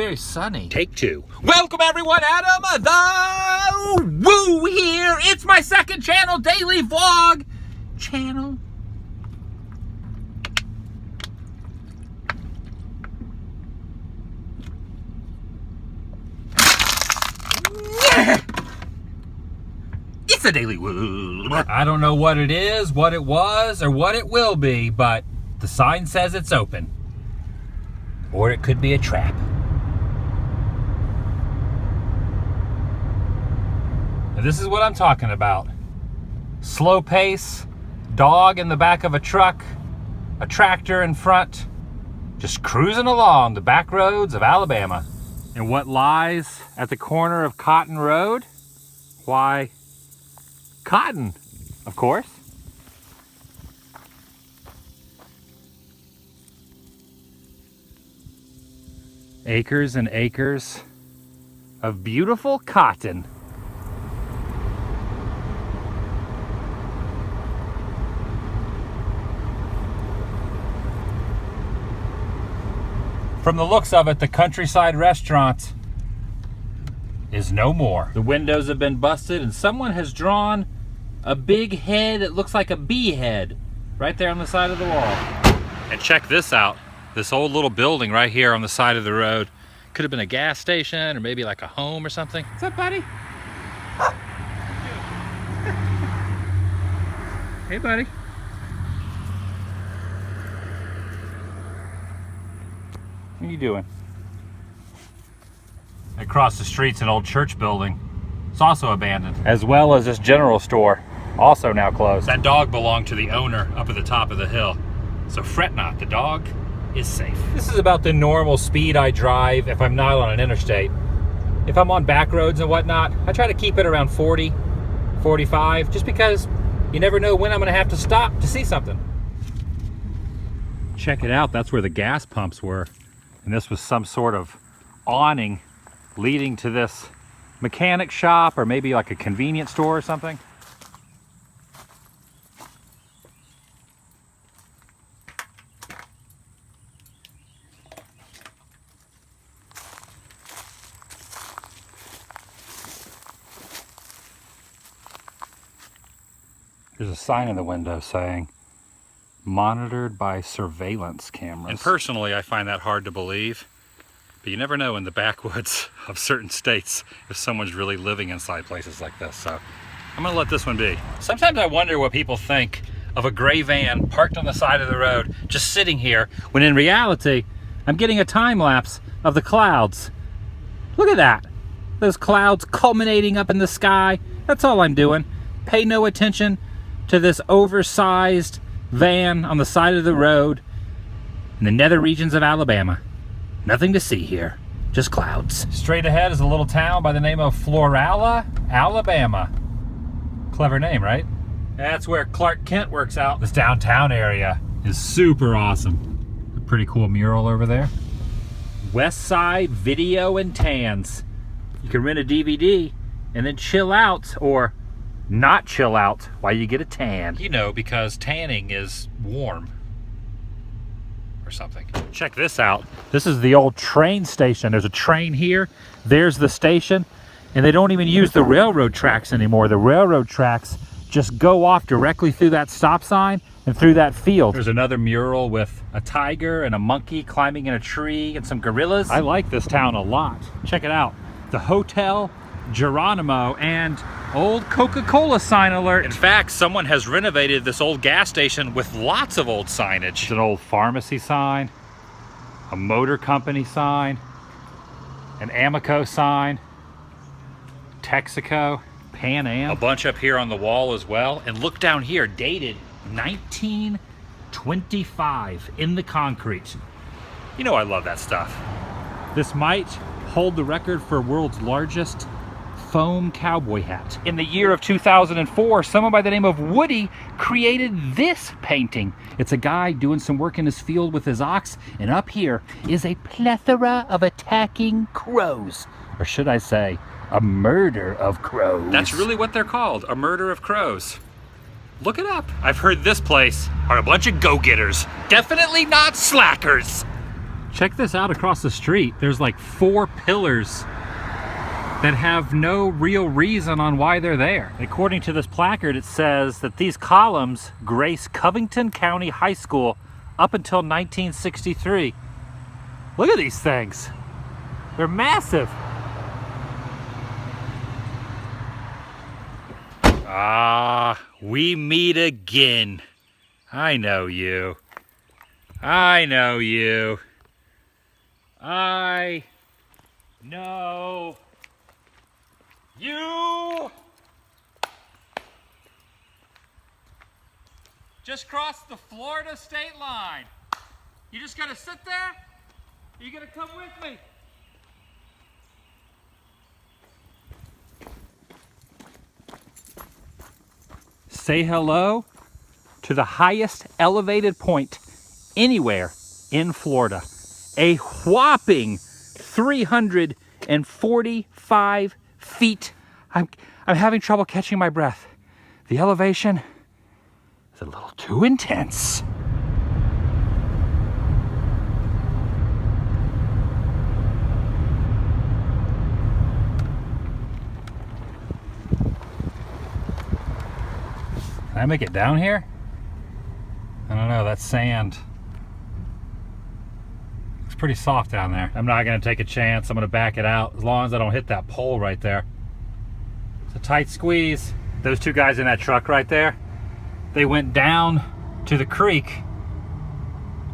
very sunny. Take two. Welcome everyone, Adam the Woo here. It's my second channel, daily vlog channel. It's a daily woo. I don't know what it is, what it was, or what it will be, but the sign says it's open. Or it could be a trap. Now, this is what I'm talking about. Slow pace, dog in the back of a truck, a tractor in front, just cruising along the back roads of Alabama. And what lies at the corner of Cotton Road? Why, cotton, of course. Acres and acres of beautiful cotton. From the looks of it, the countryside restaurant is no more. The windows have been busted and someone has drawn a big head that looks like a bee head right there on the side of the wall. And check this out. This old little building right here on the side of the road. Could have been a gas station or maybe like a home or something. What's up, buddy? Hey, buddy. What are you doing? Across the street's an old church building. It's also abandoned. As well as this general store, also now closed. That dog belonged to the owner up at the top of the hill. So fret not, the dog is safe. This is about the normal speed I drive if I'm not on an interstate. If I'm on back roads and whatnot, I try to keep it around 40, 45, just because you never know when I'm gonna have to stop to see something. Check it out, that's where the gas pumps were. And this was some sort of awning leading to this mechanic shop or maybe like a convenience store or something. There's a sign in the window saying, monitored by surveillance cameras. And personally, I find that hard to believe. But you never know in the backwoods of certain states if someone's really living inside places like this. So I'm gonna let this one be. Sometimes I wonder what people think of a gray van parked on the side of the road, just sitting here, when in reality, I'm getting a time lapse of the clouds. Look at that. Those clouds culminating up in the sky. That's all I'm doing. Pay no attention to this oversized van on the side of the road in the nether regions of Alabama. Nothing to see here, just clouds. Straight ahead is a little town by the name of Florala, Alabama. Clever name, right? That's where Clark Kent works out. This downtown area is super awesome. A pretty cool mural over there. West Side Video and Tans. You can rent a DVD and then chill out, or not chill out while you get a tan. You know, because tanning is warm or something. Check this out. This is the old train station. There's a train here. There's the station. And they don't even use the railroad tracks anymore. The railroad tracks just go off directly through that stop sign and through that field. There's another mural with a tiger and a monkey climbing in a tree and some gorillas. I like this town a lot. Check it out. The Hotel Geronimo and old Coca-Cola sign alert. In fact, someone has renovated this old gas station with lots of old signage. It's an old pharmacy sign, a motor company sign, an Amoco sign, Texaco, Pan Am. A bunch up here on the wall as well. And look down here, dated 1925 in the concrete. You know I love that stuff. This might hold the record for world's largest foam cowboy hat. In the year of 2004, someone by the name of Woody created this painting. It's a guy doing some work in his field with his ox, and up here is a plethora of attacking crows. Or should I say, a murder of crows. That's really what they're called, a murder of crows. Look it up. I've heard this place are a bunch of go-getters. Definitely not slackers. Check this out across the street. There's like 4 pillars that have no real reason on why they're there. According to this placard, it says that these columns grace Covington County High School up until 1963. Look at these things. They're massive. Ah, we meet again. I know you. I know you. I know you. Just crossed the Florida state line. You just gotta sit there? Are you gonna come with me? Say hello to the highest elevated point anywhere in Florida. A whopping 345 feet. I'm having trouble catching my breath. The elevation is a little too intense. Can I make it down here? I don't know, that's sand. It's pretty soft down there. I'm not gonna take a chance. I'm gonna back it out as long as I don't hit that pole right there. It's a tight squeeze. Those 2 guys in that truck right there, they went down to the creek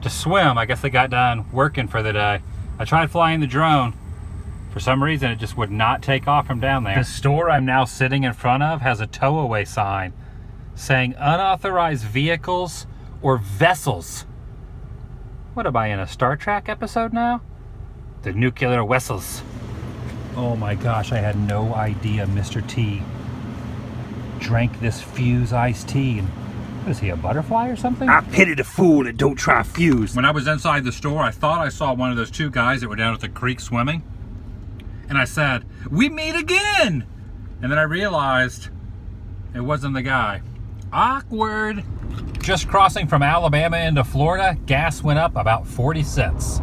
to swim. I guess they got done working for the day. I tried flying the drone. For some reason, it just would not take off from down there. The store I'm now sitting in front of has a tow-away sign saying unauthorized vehicles or vessels. What am I in, a Star Trek episode now? The nuclear vessels. Oh my gosh, I had no idea Mr. T drank this Fuse iced tea. And what is he, a butterfly or something? I pity the fool that don't try Fuse. When I was inside the store, I thought I saw one of those 2 guys that were down at the creek swimming. And I said, "We meet again!" And then I realized it wasn't the guy. Awkward. Just crossing from Alabama into Florida, gas went up about 40 cents.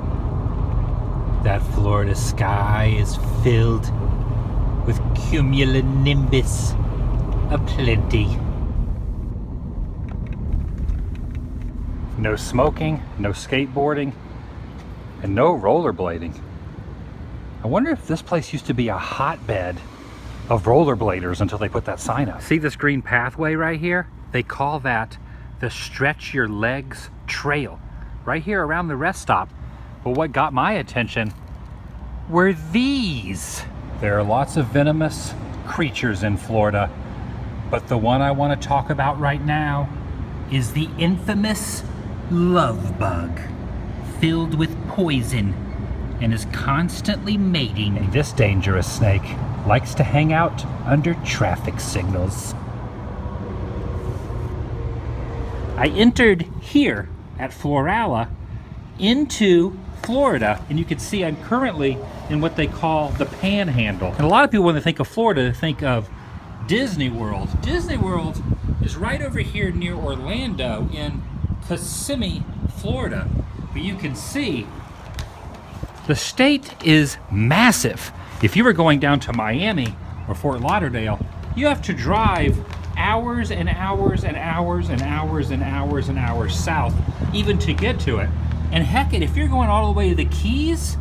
That Florida sky is filled with cumulonimbus aplenty. No smoking, no skateboarding, and no rollerblading. I wonder if this place used to be a hotbed of rollerbladers until they put that sign up. See this green pathway right here? They call that the Stretch Your Legs Trail, right here around the rest stop. But what got my attention were these. There are lots of venomous creatures in Florida, but the one I want to talk about right now is the infamous love bug, filled with poison and is constantly mating. And this dangerous snake likes to hang out under traffic signals. I entered here at Florala into Florida, and you can see I'm currently in what they call the Panhandle. And a lot of people, when they think of Florida, they think of Disney World. Disney World is right over here near Orlando in Kissimmee, Florida. But you can see the state is massive. If you were going down to Miami or Fort Lauderdale, you have to drive hours and hours and hours and hours and hours and hours south even to get to it. And heck, if you're going all the way to the Keys,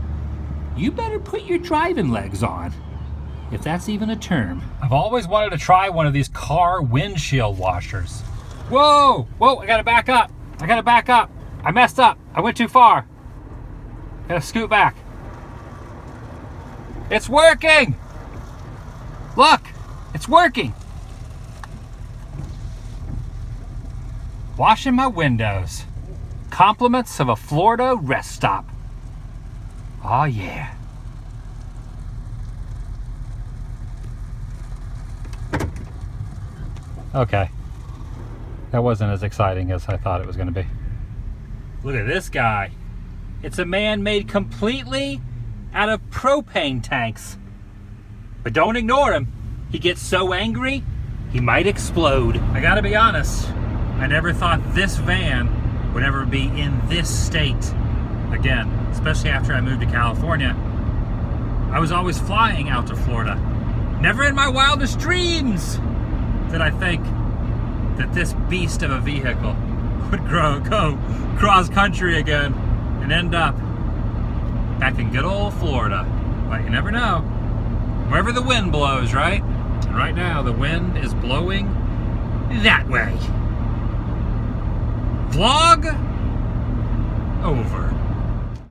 you better put your driving legs on, if that's even a term. I've always wanted to try one of these car windshield washers. Whoa, whoa, I gotta back up. I gotta back up. I messed up. I went too far. Gotta scoot back. It's working! Look, it's working. Washing my windows. Compliments of a Florida rest stop. Oh yeah. Okay. That wasn't as exciting as I thought it was going to be. Look at this guy. It's a man made completely out of propane tanks. But don't ignore him. He gets so angry, he might explode. I gotta be honest, I never thought this van would ever be in this state again. especially after I moved to California, I was always flying out to Florida. Never in my wildest dreams did I think that this beast of a vehicle would go cross country again and end up back in good old Florida. But you never know. Wherever the wind blows, right? And right now the wind is blowing that way. Vlog over.